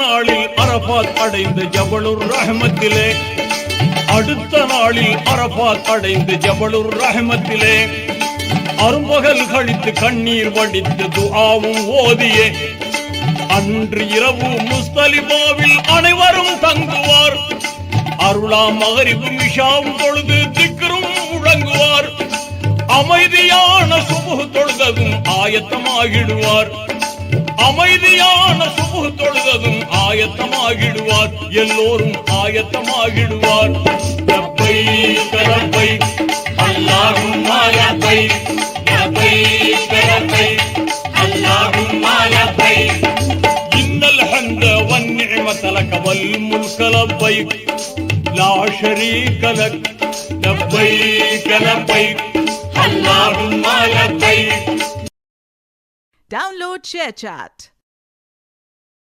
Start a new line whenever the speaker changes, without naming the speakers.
நாளில் அரபாத் அடைந்த ஜபலுர் ரஹ்மத்திலே, அடுத்த நாளில் அரபாத் அடைந்த ஜபலுர் ரஹ்மத்திலே அரும்பகல் கழித்து கண்ணீர் வடித்து துஆவும் ஓதியே அன்று இரவு முஸ்தலிபாவில் அனைவரும் தங்குவார். அருளாம் மகரிபும் இஷாவும் தொழுது திக்ரும் முழங்குவார். அமைதியான சுபுஹ் தொழுததும் ஆயத்தமாகிடுவார். அமைதியான சுபுஹ் தொழுததும் ஆயத்தமாகிடுவார். எல்லோரும் ஆயத்தமாகிடுவார். லப்பைக் லப்பைக் அல்லாஹும்ம லப்பைக் லப்பைக் லப்பைக் அல்லாஹும்ம லப்பைக் இன்னல் ஹம்த வன் நிஅமத லக வல் முல்க லப்பைக் லா ஷரீக லக் லப்பைக் லப்பைக் அல்லாஹும்ம லப்பைக்.
Download ShareChat.